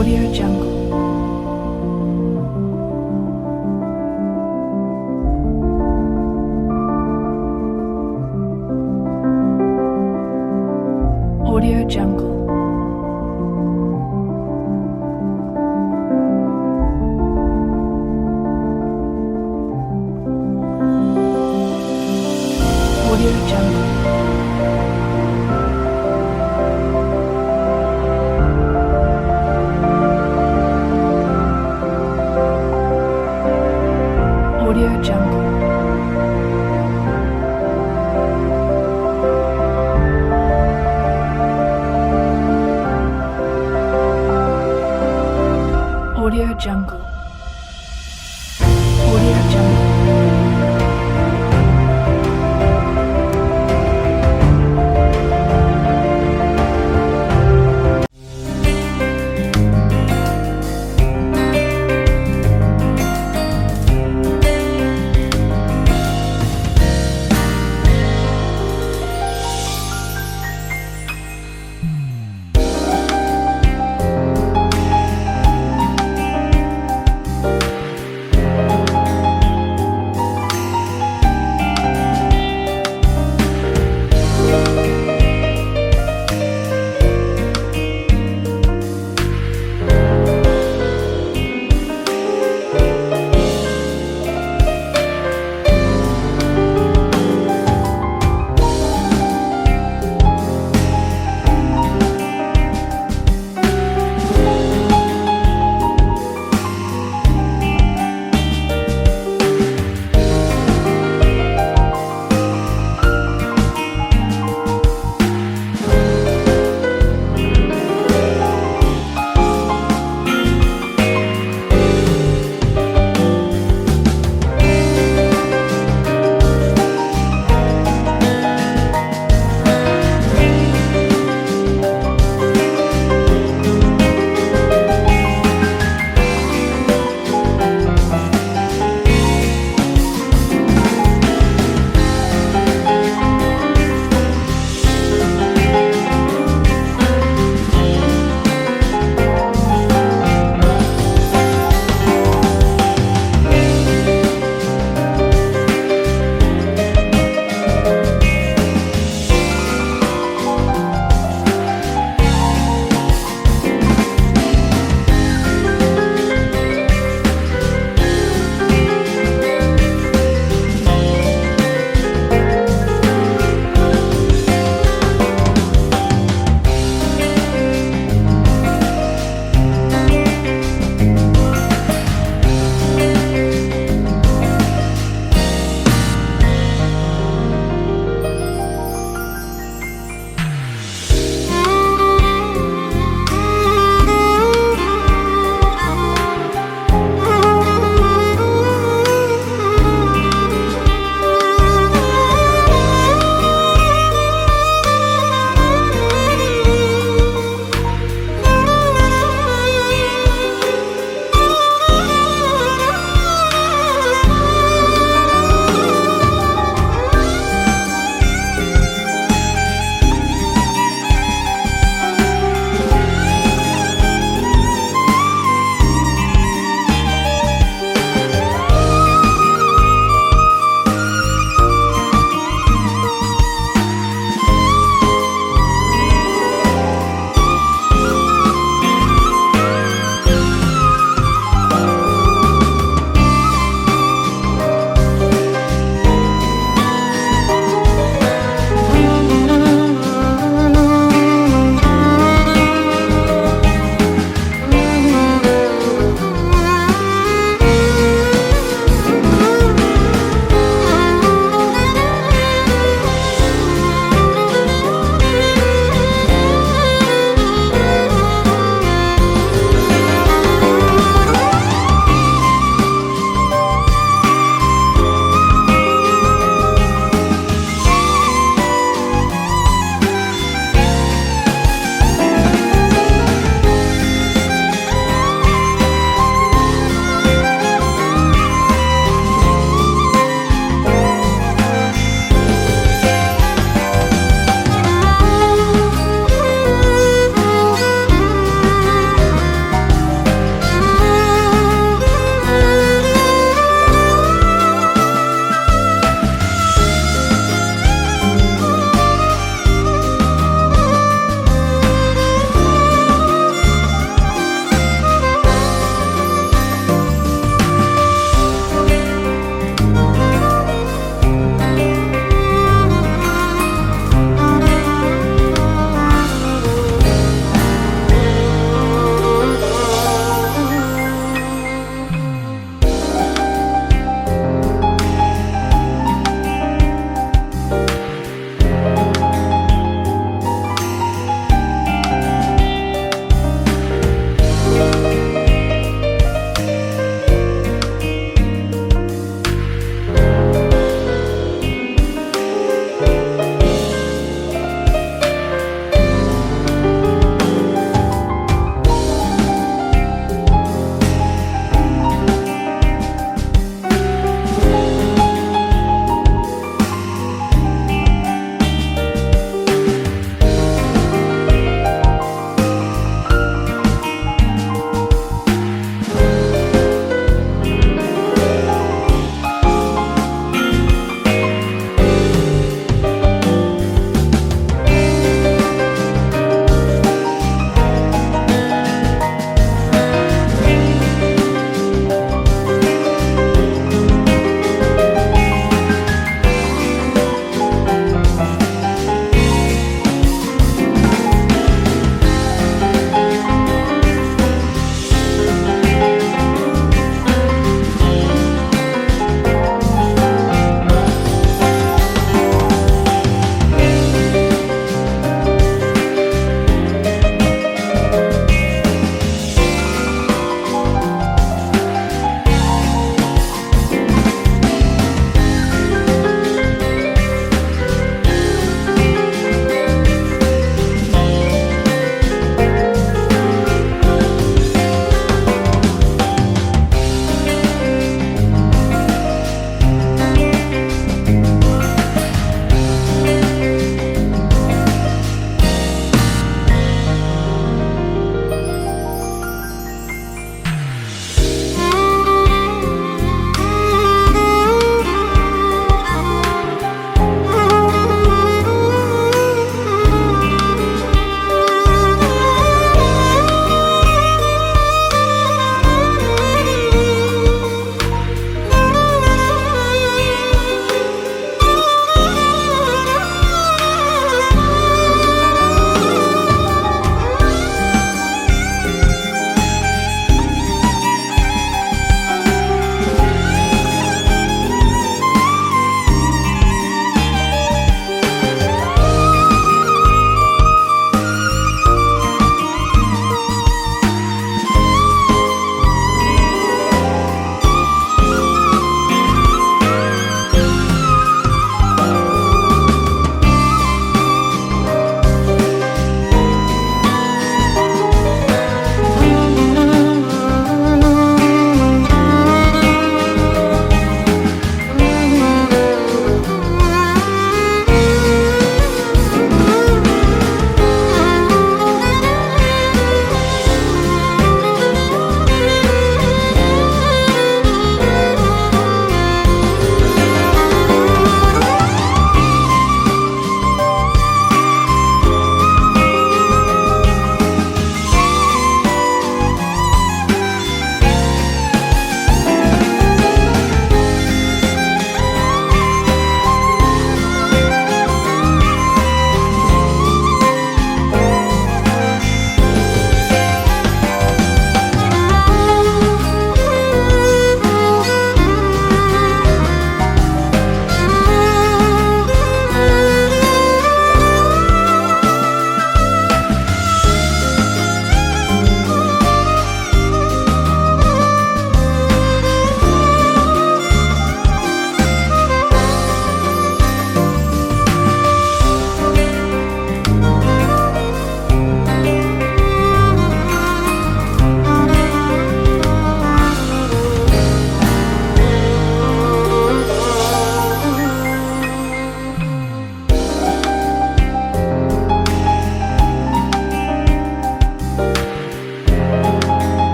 Audio Jungle. Audio Jungle. Audio Jungle. Audio Jungle. Audio Jungle. Audio Jungle.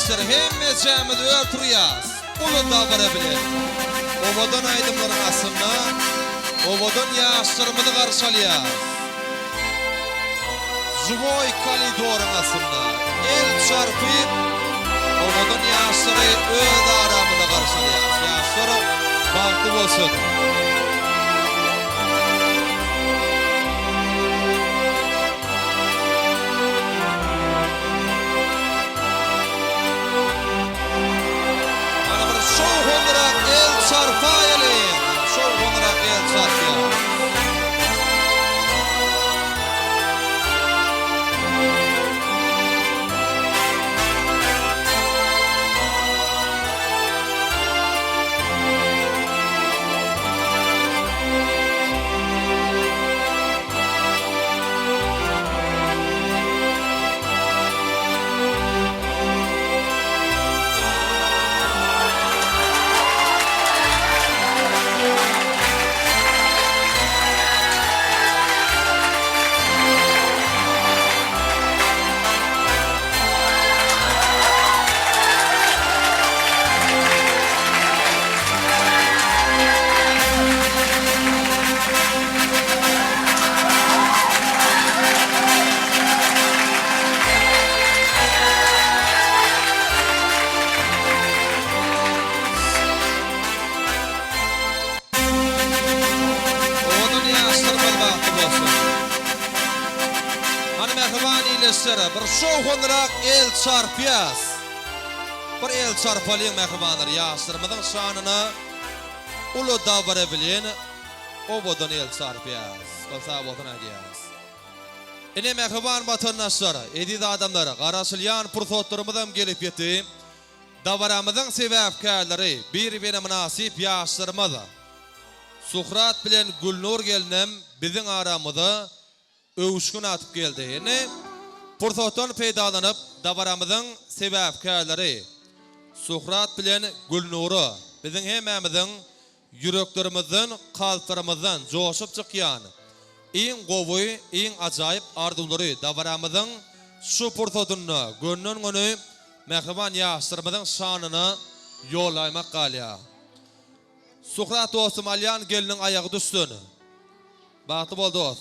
iyileştir hemmecemiz örtürüyaz. Ulu davara bilen. Ovadan aydımların asında, ovadan yaşlarımızı karşılayaz. Juvoy kalidorun asında, el çarpıp, ovadan yaşları öz aramızı karşılayaz. Yaşları baktı olsun. Bir şov olarak el çarpıyaz. Bir el çarpalıyın mehribanlar yaşlarımızın şanına ulu davara bilen ovadan el çarpıyaz. Kalsa ovadan ediyaz. Ene mehriban vatandaşlar, ediz adamlar, qarasılyan pursotlarımızdan gelip yeti. Davaramızın sebepkarları bir-birine münasip yaşlarımız. Suhrat bilen Gülnur gelinem bizim aramızda övüşkün atıp geldi. Ene Pursotdan peydalanıp davaramızın sebepkarları Suhrat bilen Gülnur'u bizim hemmemizin yüreklerimizin, kalplarımızın coşup çıkyan en govuy, en acayip arzuları davaramızın şu pursotunu gönlün günü mehriban yaşlarımızın şanını yollaymak qalya. Suhrat dostum Alyan gelinin ayağı düşsün. Bahtı bol dost.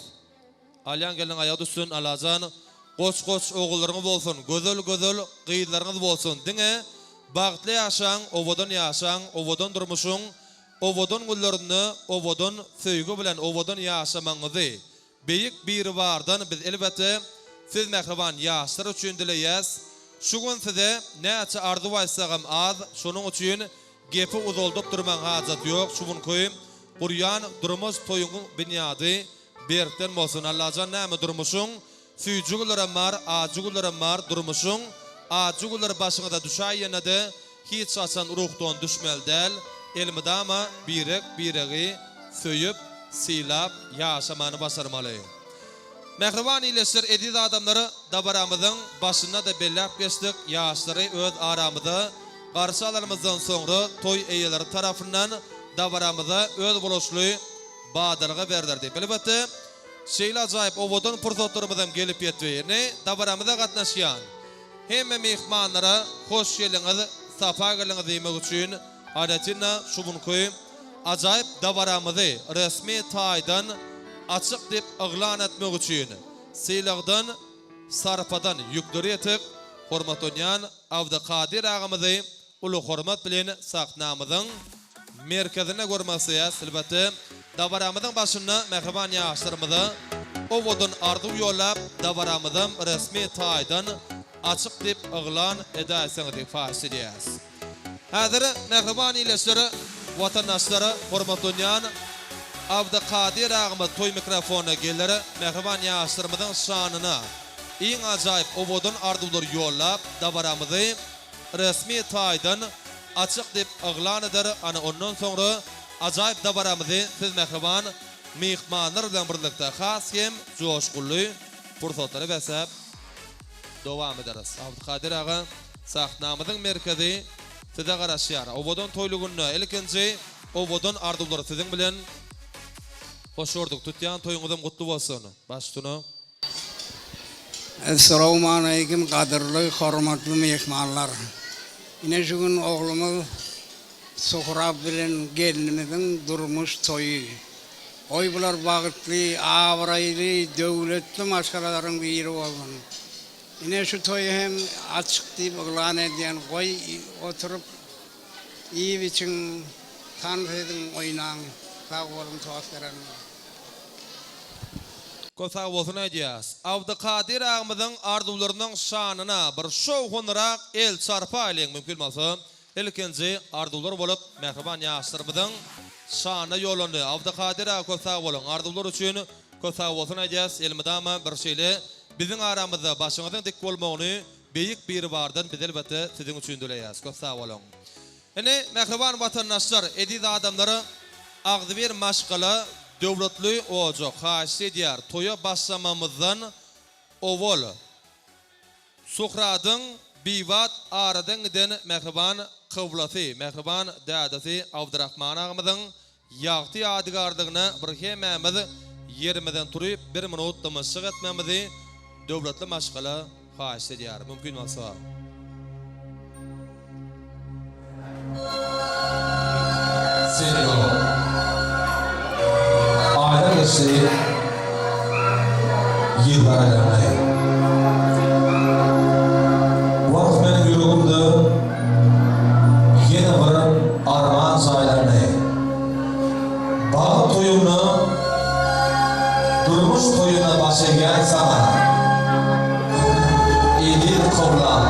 Alyan gelinin ayağı düşsün Alazan. Koç oğullarınız olsun, gözel kıyılarınız olsun. Dine, bağıtlı yaşan, ovadan yaşan, ovadan durmuşun, ovadan güllerini, ovadan söygü bilen, ovadan yaşamanızı. Büyük bir vardan biz elbette siz mehriban yaşlar üçün dileyiz. Şu gün size neçe arzu vaysağım az, şunun için gepi uzoldup durman hacet yok. Şu gün koyayım, Kuryan durmuş toyunun binyadı, berkten olsun. Allah'can neymi durmuşun? Süycügülerim var, acıgülerim var, durmuşun. Acıgüler başına da düşay yine de hiç açan ruhtan düşmel del. Elmide ama bireği söyüp, silap, yaşamanı basarmalı. Mehriban iyileştir ediz adamları davaramızın başına da bellap geçtik. Yaşları öz aramıda. Karşılarımızdan sonra toy eyeleri tarafından davaramıza öz buluşluğu bağdırığı verdirdi. Elbette şeyle acayip ovadan pursotlarımızdan gelip yettiğini davaramıza katnaşıyan hem mihmanlara hoş geliniz, safa geliniz demek için adetinle şubun koyayım acayip davaramızı resmi taydan açık deyip ıglan etmek için seyliğden sarpadan yükleri etik hormat oynayan Avdakadir ağamızı ulu hormat bilen saknamızın merkezine görmesiyiz. Elbette davaramızın başına mehriban yaşlarımızı ovadan ardu yollap davaramızın resmi taydan açık deyip ıglan edasını fasiliyaz. Hazır mehriban iyileşleri vatandaşları hormat oynayan Avdakadir ağamız toy mikrofona gelir mehriban yaşlarımızın şanına en acayip ovadan ardular yollap davaramızı resmi taydan açık deyip ıglan eder. Ana ondan sonra acayip davaramızı siz mehriban mihmanlar bilen birlikte has hem coşkullu pursotları besep devam ederiz. Avdakadir ağa sahnamızın merkezi size qaraşyar. Ovadan toyluğunu ilkinci ovadan ardular sizin bilen hoş gördük. Tutyan toyuňuzdan gutlu bolsun. Baştunu. Assalamu alaykum qadirli hormatly mehmanlar. Ine şu gün oğlumuz Suhrab bilen gelinimizin durmuş toyu. Oy bular bagıtlı, avraylı, devletli maşgalaların biri olgun. Ine şu toyu hem açık deyip ıglan ediyen koy oturup iyi biçim tanrıdın oynan. Sağ olun tuğasların. Kosa bolsun ediyas. Abdülkadir ağamızın ardularının şanına bir şov honarak el çarpa ilen mümkün bolsa. İlkinci ardular bolup mehriban yaşlarımızın şanı yolunu Abdülkadir ağa kosa bolun. Ardular üçün kosa bolsun ediyas. Elmidama bir şeyle bizim aramızda başınızın dik bolmağını büyük bir vardan biz elbette sizin üçün düleyas. Kosa bolun. Yani mehriban vatandaşlar, ediz adamları ağzı bir maşgala devletli olacak. Haşi diyar. Toya başlamamızdan ovol. Suhradın bivat aradan giden mehriban kıblası, mehriban dadası Abdurrahman ağamızın yağtı adigardığına bir hememiz yerimizden turuyup bir minut dımışık etmemizi devletli maşgala haşi diyar. Mümkün olsa. Seni aylar geçti, yıllar ilerledi. Vakit benim yüreğimde yeni bir armağan sayılarını. Bağ toyumunu, durmuş toyuna başı gel sana. İdil koblan,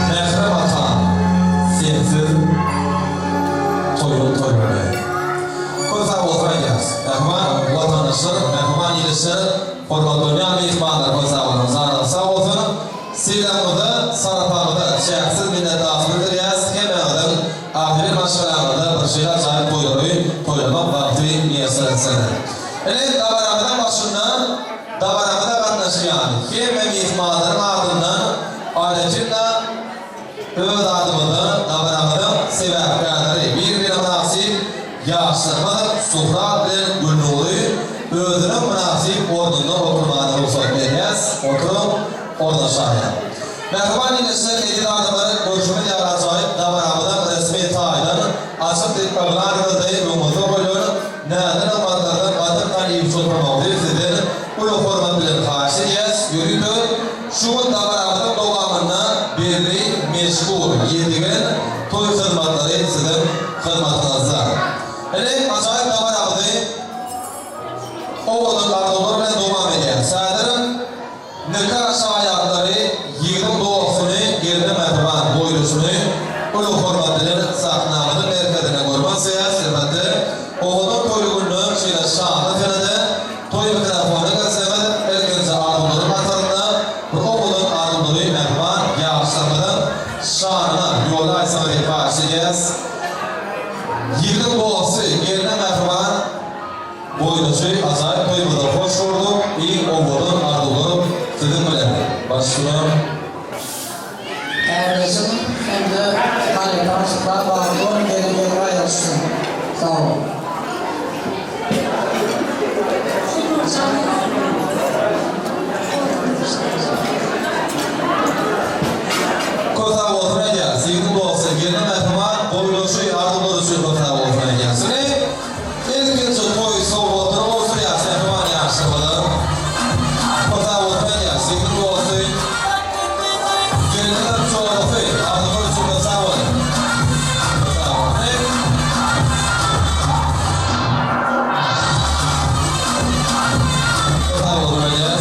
mehrem atan, sensiz toyun toyunu. Kosa olmayacağız. Mehman vatandaşlar, mehman ilisi, hormatlayan mehmanlar kosa olun. Sağ olsun. Silamıda, sanatağıda, şahsız minnettarlıdır yaz. Hemen adım, ahiri maşgalarında bir şeyler sahip toylamak vakti niyesel etsene. Evet, davarağıdan başından, davarağıda katlaşıyan hemen mehmanların ardından alecinle öz adımını, davarağıdan sebepkarları bir münasip yaşlarımız Suhrab bilen Gülnuri özünün münasip ordunda oturmağına ruhsat vermez. Oturup orada şahit. Mehriban ilisi edil adamı görüşümün yaracayip davarağıdan resmi taydan açıp dikkalar gözdeyi rumuzu koyuyor. Neden amatlardan batırdan iyi tutmamak sizin ulu format bilen karşıyız. Yürüdü. Şuun davarağıdan doğamına birli meşgul yedigen toy hizmetleri sizin hizmetinizde. Evet, acayip davarağıdı oğlun ardular bilen doğam ediyor. Sadırın nikah şahiyatları yiğidin doğusunu, gelini mehriban boylusunu ulu hormat bilen sahnamının merkezine koyması elbette oğlun toyluğunu şöyle şahını fenede toy mikrofonu göstermedi. Elkince arduların atarında oğlun arduları mehriban yaşlarının şahına yolu aysanı karşıyız. Yiğidin doğusu, gelini mehriban boylusu acayip toymuda hoş oldu. İyi oğlun arduları sizin bilen. Başlayalım. Erdesin, hem de hani karşıda bağlı geri ayrılsın. Sağ olun. Kosa olsun eder. Sevgili olsa gelin mehriban boylusu arduları için kosa olsun eder. Seni ilginci toy soğuğunu olsun ya mehriban yaşamalı. Kosa olsun eder. Sevgili olsun gelinler çoğu arduları için kosa olsun. Kosa olsun. Kosa olsun eder.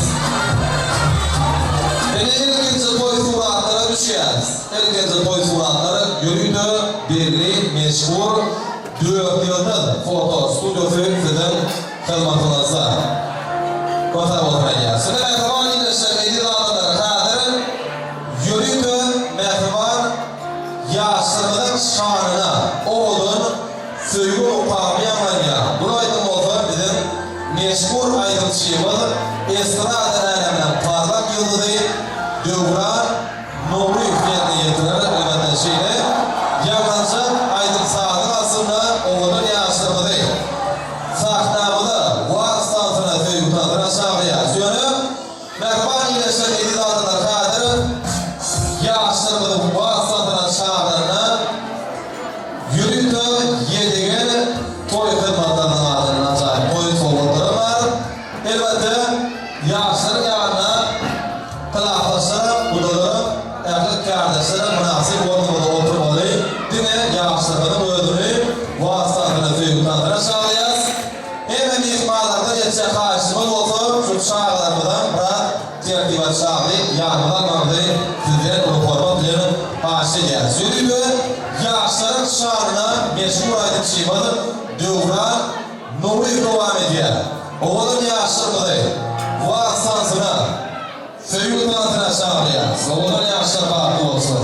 İlginci toy suratları düşeceğiz. İlginci toy suratları yürüdü, birli, meşhur, 4 yıldız foto stüdyosu sizin hizmetinizde. Kosa olmayacağız. Şimdi mehriban ilişki edil adamlar kadir yürüdü, mehriban yaşlarının şanına oğlun sövgü ukamayamayla. Bu aydın olsa bizim meşhur aydınçıyımız estrada alemden parlak yıldızı Dövran Nuri üfiyetine getirir elbette şeyle. Yalnızca aydın sağlık aslında oğlunun yaşlarımızı sahnamızı var stansına sövgü tanıdıran aşağıya suyunu mehriban iyileşen edil adına kadir yaşlarımızı var şanına meşhur aydın çiğmadı. Dövran Nuri devam ediyor. Oğlum yaşırmadı. Bu aksansına Föyü tanıtına çağırıyız. Oğlum yaşır farklı olsun.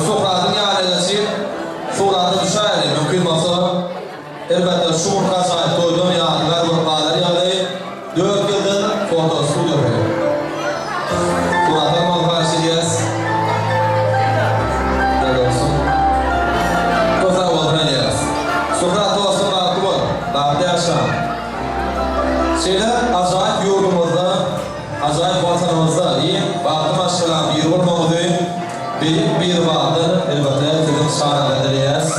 Sokrat'ın yanelesi, Sokrat'ın şairi mümkün olsa elbette şu mutluğa sahip koyduğum yadigar vurmaları yani 4 yıldır fotosu yapıyor. Sokrat'ın malfaşiyes. Ne olsun? Kozar olmayacağız. Sokrat olsun rahatı var. Dağda yaşam. Şeyler acayip yurdumuzda, acayip vatanımızda iyi bağlı maşkalan bir olmamalı. Büyük bir vardır, elbette dedim şahane ediliriz.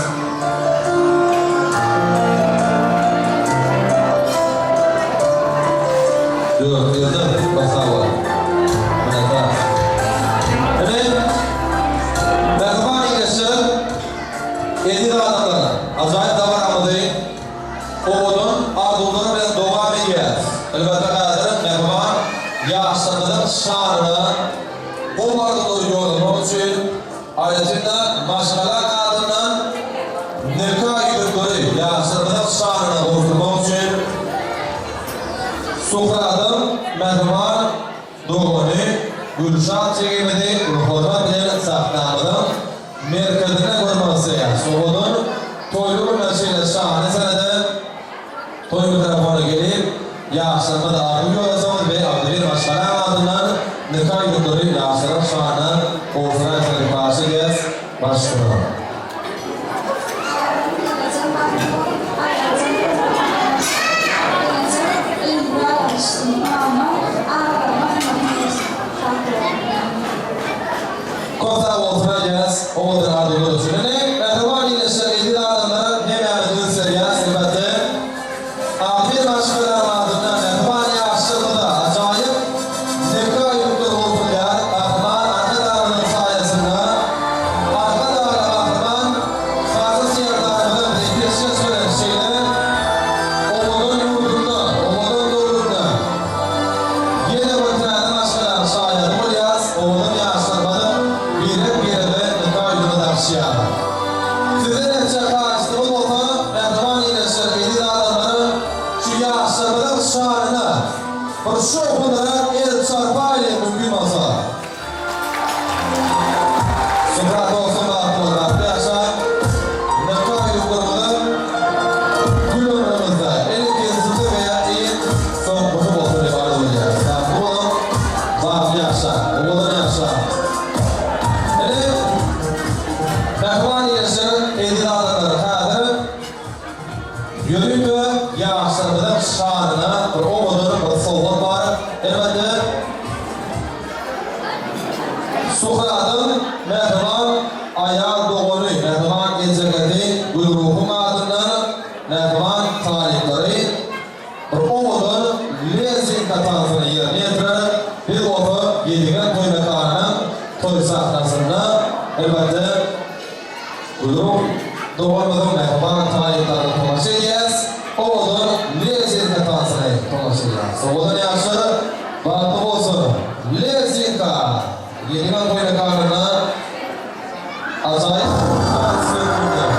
Dört yıldır basa var. Evet, Mehman İngilizce, Edir adamları, acayip davranamadı. Oğudun, ardından ve devam edeceğiz. Elbette kadar Mehman, yaşlarının şanını, bu varlıkları yorulmak için ayrıca başkalar adından nikah yürütleri yaşlarının şanını oluşturmak için Sokrat'ın Mehman doğumunu Gülşah çekimini hurmat bilen saklanmanın merkezine koyması. Sokrat'ın toyluğu mesele şahane senede toyluğu tarafına gelip yaşlarına da arzu yollasanız ve Abdülhamid başkalar adından nikah yurtları yaşların şanı olsuna eseri karşıyız. Başkanım. mehriban ayağı doğru, mehriban ecegeti, buyruğun adından, mehriban talipleri, Oğudun lezin katansını yerine yetirir, bir oğu yedigen toy mekanının toy sahnasında elbette buyruğun doğumuzun mehriban taliplerini tonaşı edeceğiz. Oğudun lezin katansını tonaşı edeceğiz. Oğudun yaşı bakım olsun. Lezin ka yedigen toy mekanına acayip transferinde.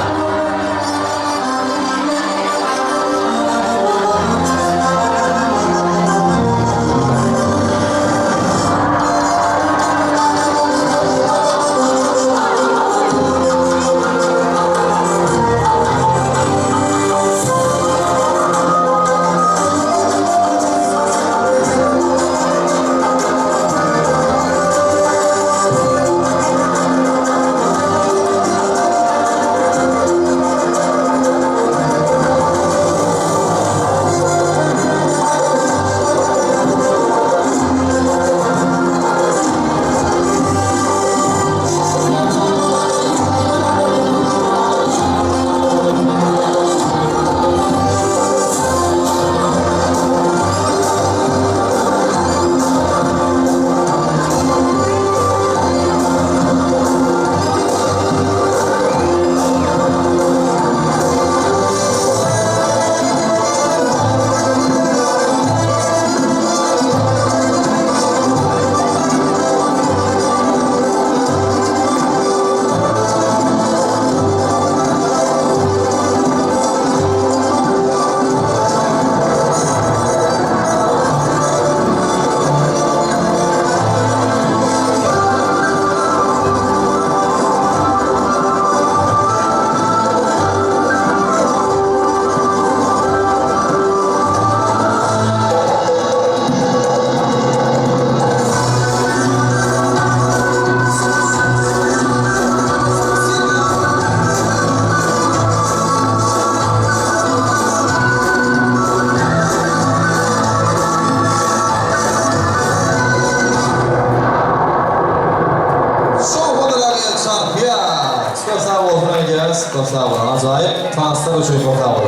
Acayip transfer üçün fotoğrafı.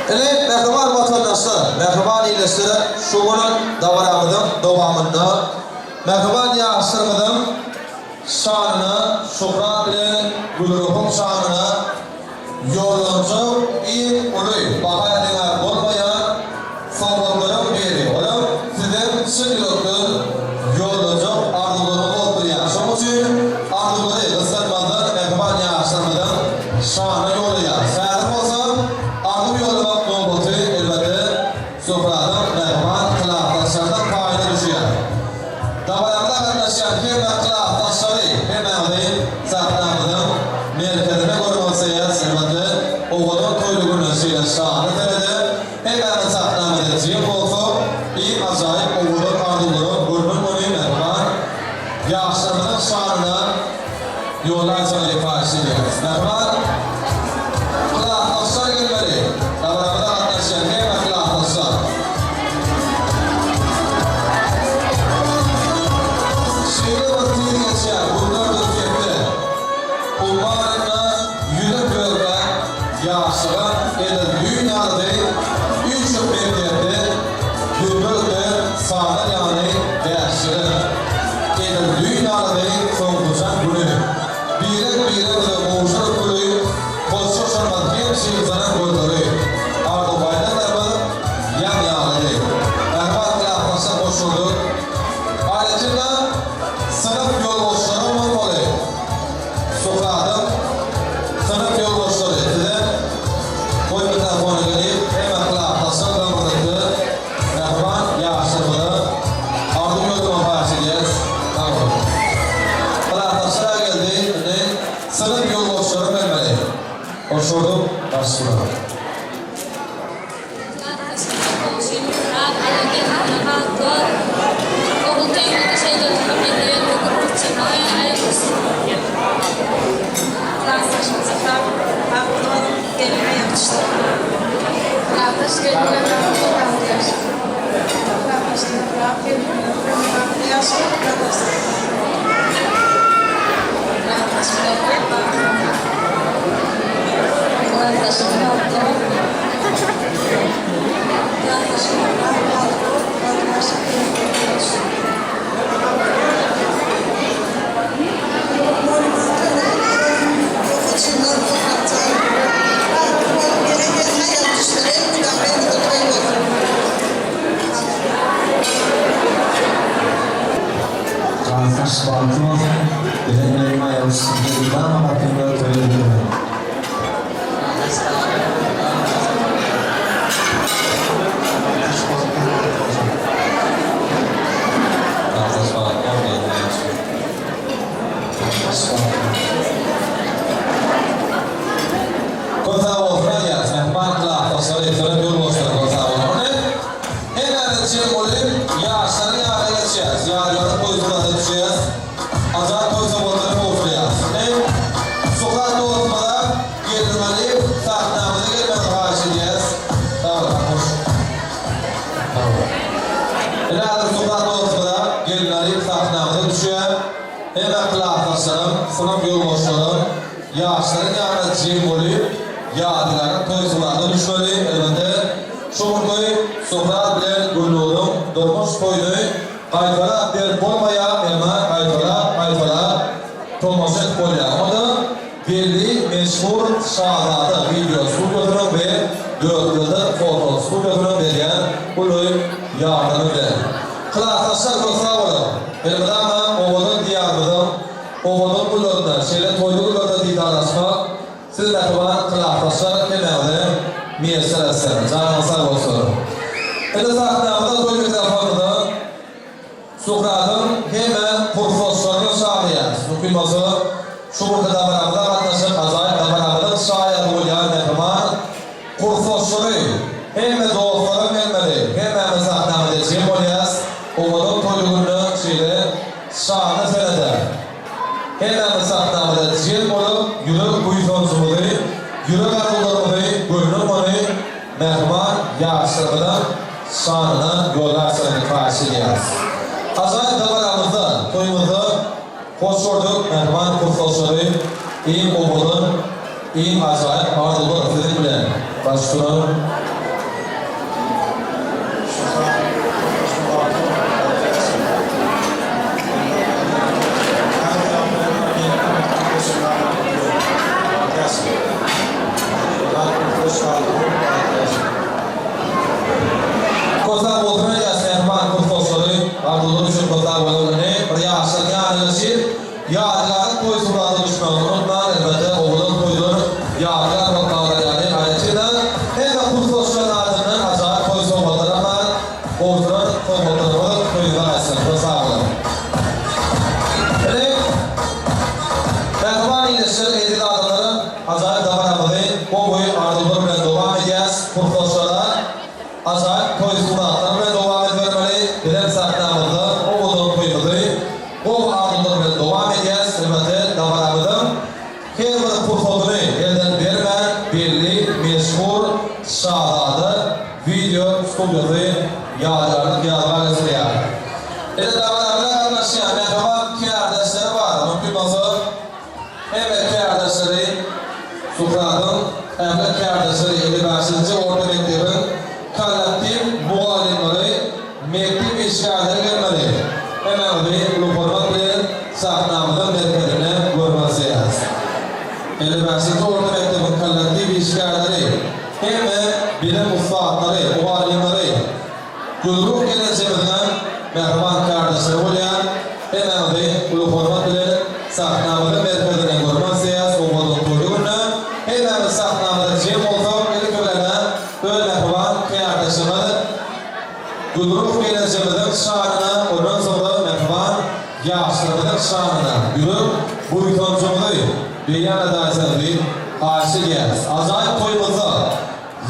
Ele mehriban vatandaşlar, mehriban iyileşleri şuunun davamında mehriban yaşlarımızın şanını, şükran ile gülürüpün şanını yoluncu bir uluy, baha edine olmayan savunların biri. Oğlum sizin şimdilikli yoluncu arzularını oldur yaşam için arzuları ısırmadan mehriban yaşlarımızın şanı yoluya. Səhərim olsam, ardım yolu bak nolbotu elbette sofradan mehriban kılaftaşlardan payına düşüyor. Davaranda kardeşler hemen kılaftaşları hemen de sahnamızın merkezine koymalısıyız. Elbette oğulun toyluğunun şeyle şanı teredi. Hemen sahnamızın cihim olsun. Bir acayip oğulun ardımları gururun onu mehriban yaşlarımızın şanına yollar sonra ifade ediyoruz. Mehriban kılaftaşlar gelmeli. Davaranda kardeşler hemen kılaftaşlar. Şehir vaktiyle geçer, bunlar da tepki. Umarına yüzü görme, yaşlığa edin dünyada üç yıl bekledi, gümbüldü, sağda yani değiştirin. Edin dünyada soğukacak günü. Bire boğuşur günü, koşuşurmaz hem şehirzanan gözleri. Ardı baydan da yan yağladı. Erbat kılaflaşa koşuldu. Ayrıca sınıf yolboşları olmalı. Sokağda sınıf yolboşları size koy mikrofonu gelip hemen kılaflaşa dönmekte. Mehriban yaşlarımızı ardım yoluma bahsedeceğiz. Tamam. Kılaflaşlara geldi. Sınıf yolboşları vermeli. Hoşçakalın. Başlayalım. Taş balkon, bilen ayarlısın. Ama bakımda toyuyor. Taş balkon geldi. Kota olsa gelsin. Mehman Taşları efendim yol boşları kota olsa. Hemen için olayım. Yaşları yarı geçeceğiz. Yarıları koyduğuna düşeceğiz. Acayip koysa boyları boğuşlayacağız. Sokakta olmada gelmeli. Sahnamıza gelmeli karşılayacağız. Tamam, hoş. Herhalde sokakta olmada gelmeli. Sahnamıza düşeceğiz. Hemen kılafaslarım, sınıf yol boşlarım. Yaşların yarı cim olayım. Yadigarın toysularda düşmeli. Elbette Şoğurkoy, sofrat bilen gülluğum, durmuş koydu. Kayfala bir bolmaya, elma kayfala, tolmaşık kolya. O da belli meşhur şahzade video stüdyosunun ve 4 yıldır foto stüdyosunun verilen gülluğum yardımı bilen. Kılaktaşlar kosa olalım. Elbette ama oğulun diyarlıdım, oğulun gülluğunda, şeyle toylu gülluğunda didarlaşmak, siz de kılan kılaktaşlar kenarda Miyesler etsin, canına sağ olsun. Ele sahnamda toy mikrofonunda Sokrat'ın hemen profesörünü şahıyaz. Mümkün olsa şu burada beraber atlaşıp acayip beraber şahıyaz olayan mehman profesörü hemen doğufların elmeli. Hemen sahnamda cim olayaz. Oğulun toyluğunu şeyle şahını seneder. Hemen sahnamda cim olup yürü kuyutonzumuzu Yürek arzularımızı, gönlümünü, mehman yaşlarından şanına yollar seni karşılayacağız. Acayip davarımızda, toyumuzda hoş gördük mehman kursosları, iyi oğulun, iyi acayip arzular sizin bilen. Başkanım. Kota olmaya gelsin, mehman kursosları, arzular için kota olmalı. Bir yaşlar yanılışı, yadigarın toy suratı düşmanı unutmayın. Elbette oğulun toyunu yadigar noktalara yani. Ayrıca hem kursosların ardından acayip toy sohbatları ama oğulun sohbatlarını toyuna etsin. Kota olun. Mehman iyileşir, edil adamları acayip davaramadı. Bu boyu arzular bilen devam edeceğiz. Kursoslara acayip toy suratlarına devam etmeli. Bilen sahnamızda oğulun toyumuzu bu arzular bilen devam edeceğiz. Elbette davaramadım. Her bir kursosunu elden verme, belli, meşhur, şahzade, video stüdyosu yadigarlık yazmak isteyen. Davaramadan anlaşılan mehman kardeşleri var. Mümkün olsa evet kardeşleri Sokrat'ın hem kardeşleri 55. Orta Mektebin kolektif muallimleri mektep işgalleri gelmeli. Hemen bir uluformat bilen sahnamızın merkezine görmesiyiz. 55. Orta Mektebin kolektif işgalleri hemen bilim ustaatları, muallimleri Gülruk geleceğimizden mehman kardeşleri olayan hemen bir uluformat bilen sahnamızın merkezine görmesiyiz. Oğulun toyluğuna hemen sahnamızda cem olsa ilk ölene böyle mehman kardeşimiz Gülruk geleceğimizin şanına ondan sonra mehman yaşlarımızın şanına yürüp bu yutancımızı beyan ederseniz karşılayacağız. Acayip toyumuzda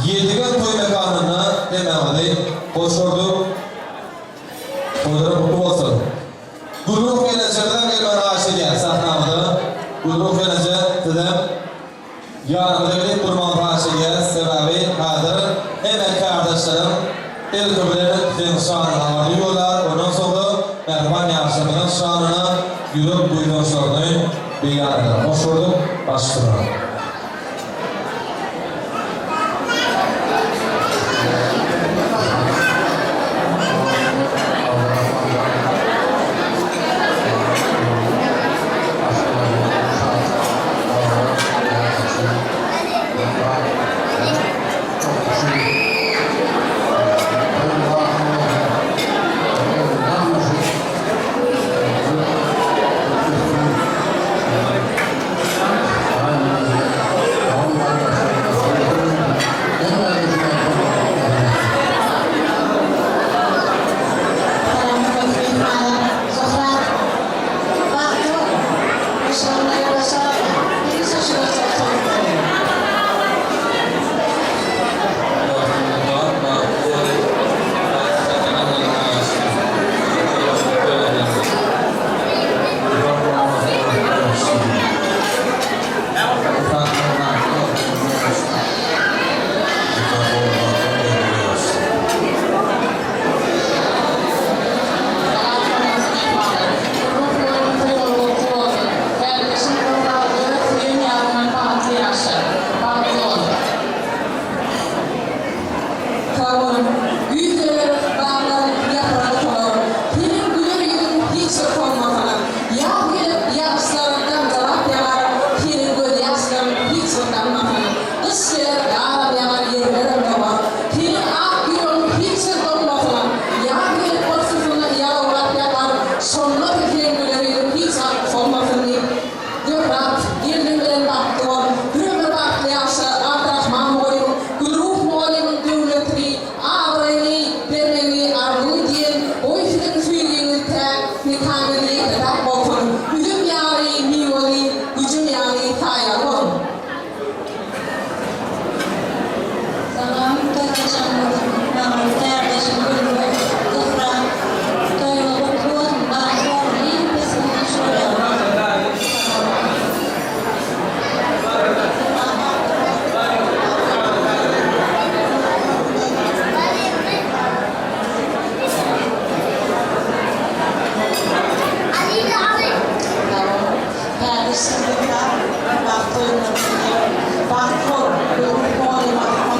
7 toy mekanına hemen hoş gördük. Toylara mutlu olsun. Gülruk geleceğimizden gelmen karşılayacağız sahnamızda. Gülruk geleceğim dedem yanımda gelip durman karşılayacağız. Sebebi hazır hemen kardeşlerim ilk öbürlerin şanına varıyorlar. Ondan sonra mehman yaşamının şanına yürüp duyduğunuzlarını beyan eder. Hoş gördük. Başlayalım. sonuna tekrar görelim. Hiç olmasın diye. Gökrak, yerden bilen baktı var. Römer baktı yaşa, Abdurrahman olayım, Gülruh olayım, devletli, Avrayli, Bermeni, Argı diyen, o işin süyüğünü tek, nikamını yeter bakın. Gücüm yari, miyoli, gücüm yari, tayalım. Salam Toylaşanlarım, Mahmut kardeşim Gülruh, Gökrak, Toylaşan Kuan, Mahmut, iyi pesini soruyorum. Kardeşim Gökrak, Mahmut Toylaşan, Mahmut, Gülruh olayım, Mahmut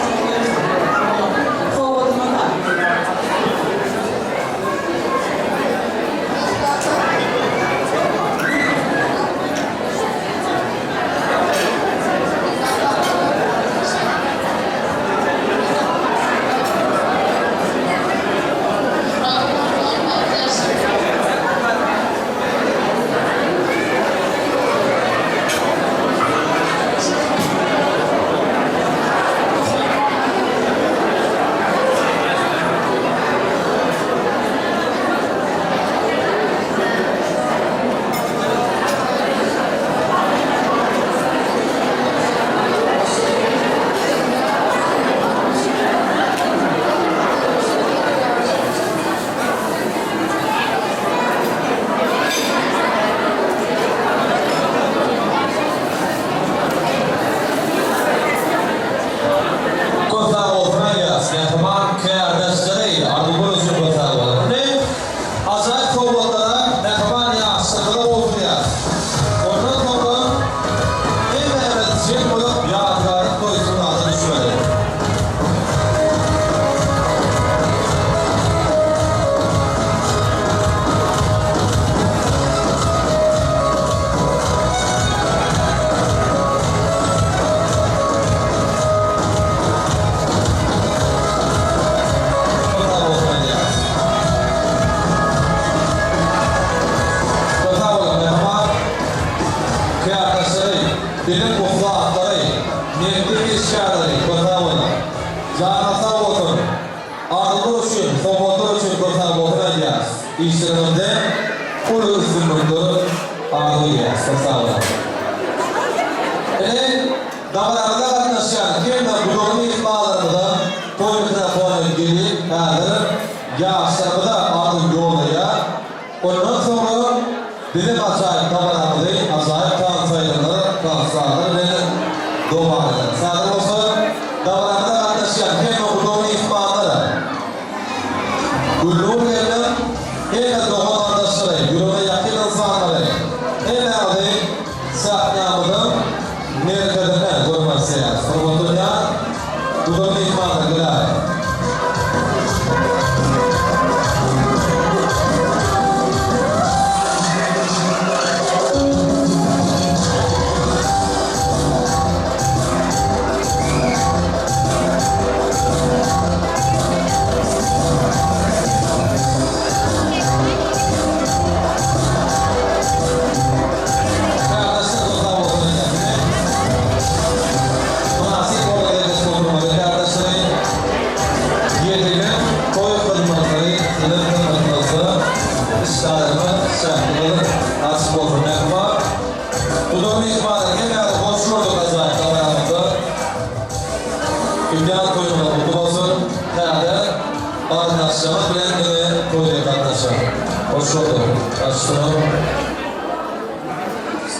İşlerinde ulu üstünlüğü ağırlığı sağlar. Dağlarda katlaşan kimden bu doğru ihbarlarında koyukta koyun gelip yaşlarında artık yolaya ondan sonra bilim acayip dağlarda acayip kan sayıları, kan sağları ve doğmaları. Sağlar olsun dağlarda katlaşan kimden bu doğru ihbarları Gülruh yerine hem doğan arkadaşları, yoluna yakın insanları hem de sahnamının merkezine koyması yani. Sorumluya durumu ihbarı güler.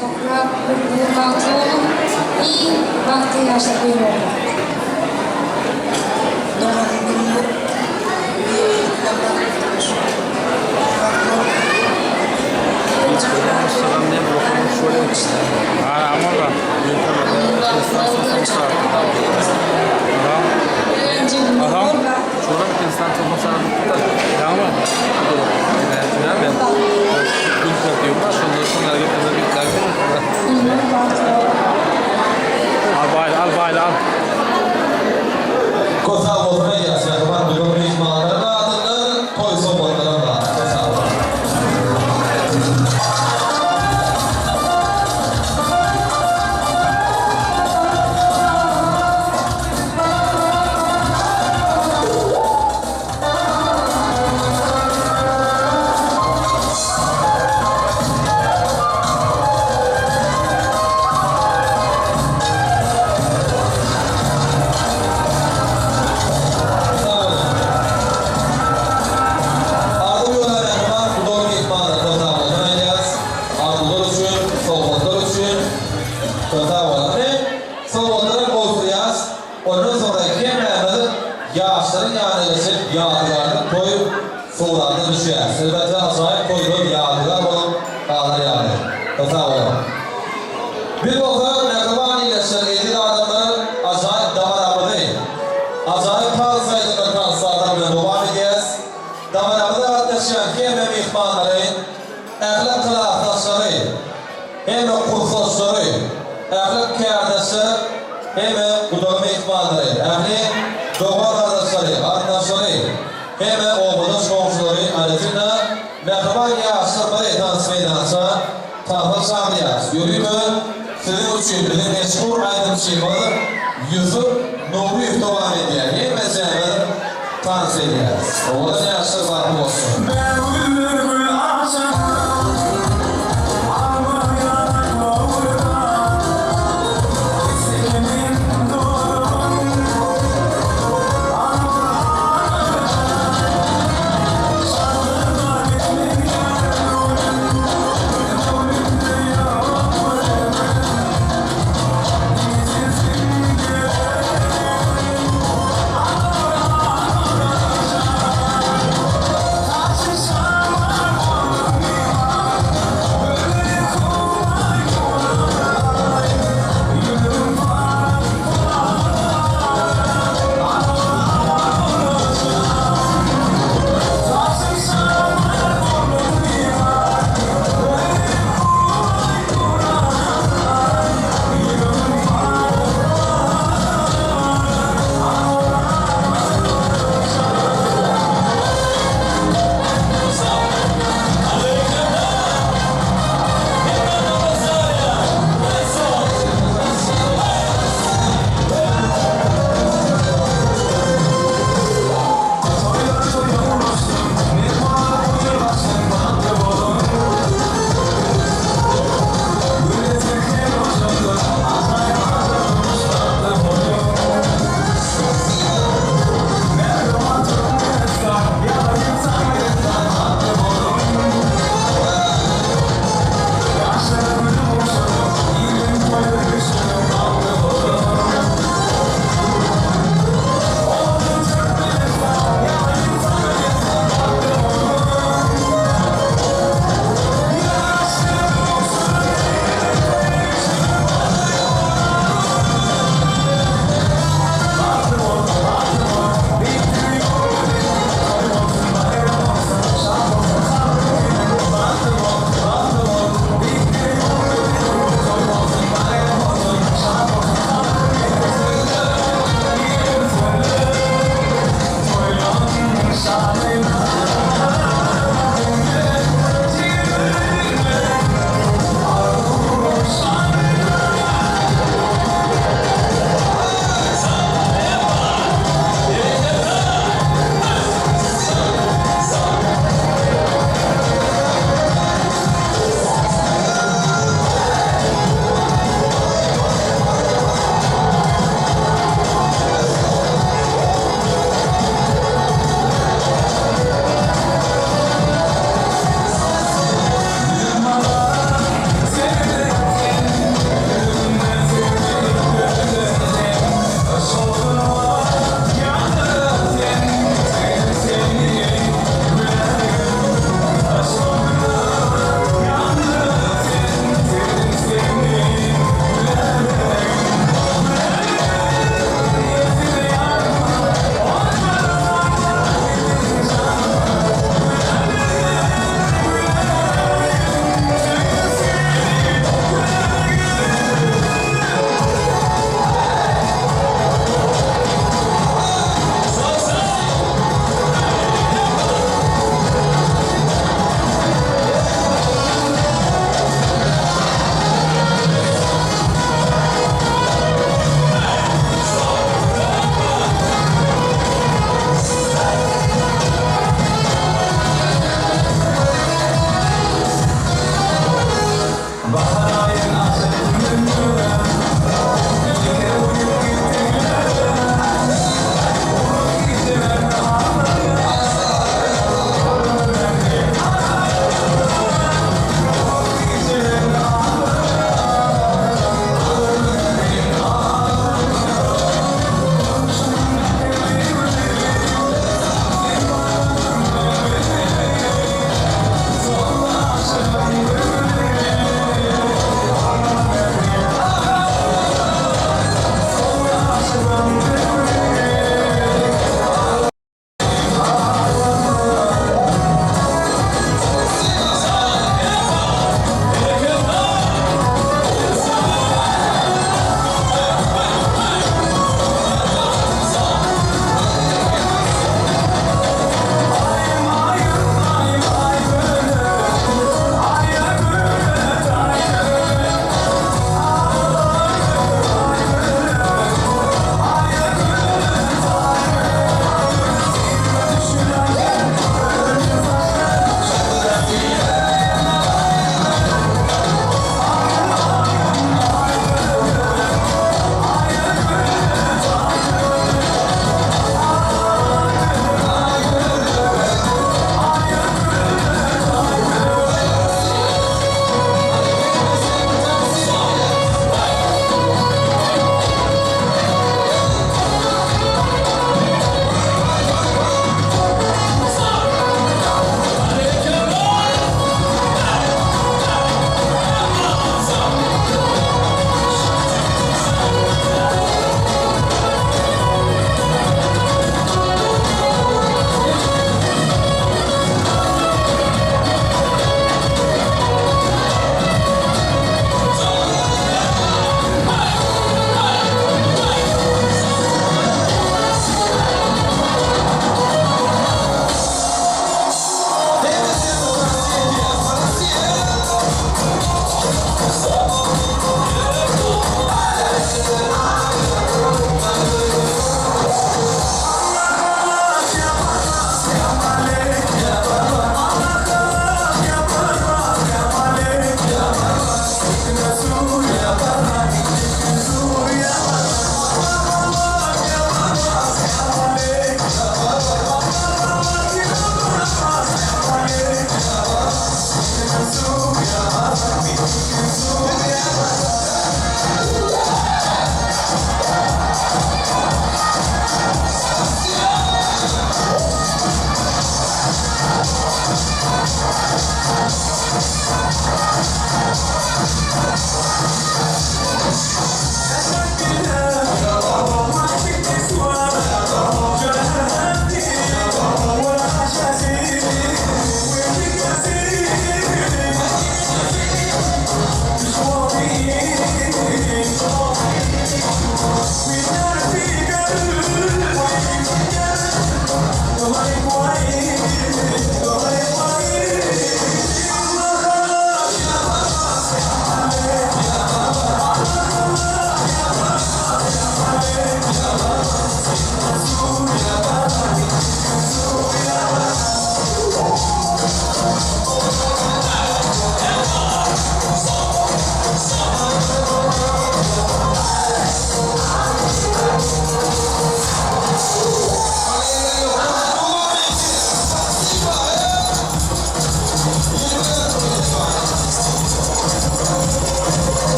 Sonra bu mantığım iyi vakti yaşayabiliyorum. Ardı yola mehman, bu doğru mehmanlar kota olanayız. Ardılar üçün, soğuklar üçün kota olanay. Soğuklara bozduruyaz. Ondan sonra kim mehmedi yaşların yanı geçip yağdılarını koyup soğuklarını düşüyor. Elbette asayip koyup yağdılar olup kalır yani. Kota olanay. Bir bakı mehman iyileşir, edil adamı acayip damarabı değil. Acayip kalsaydı kalsadan ve devam edeceğiz. Damarabıda arkadaşlar hem mihmanları, ahlak kılafdaşları, hem kurfosları, ahlak kârdası, hem kudalı mihmanları, ahli doğal kardeşleri, arkadaşları, hem oğluş komşuları aletinde mehman yaşlarları dans meydansa tahıl sağlayacağız. Yürüyümü sizin için bir meşhur aydın şeymalı Yusuf Nuri devam ediyor. Hem mesela dans edeceğiz. Oğlan yaşlar var mı olsun? Some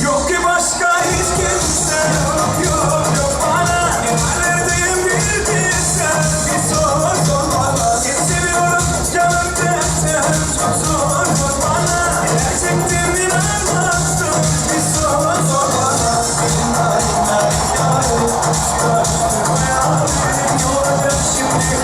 Yok ki başka hiç kimse yok bana. Neredeyim bilsen bir sor bana. Seni seviyorum canım desem çok zor bana. Gerçekten inanmazsın bir sor bana. Yoracak şimdi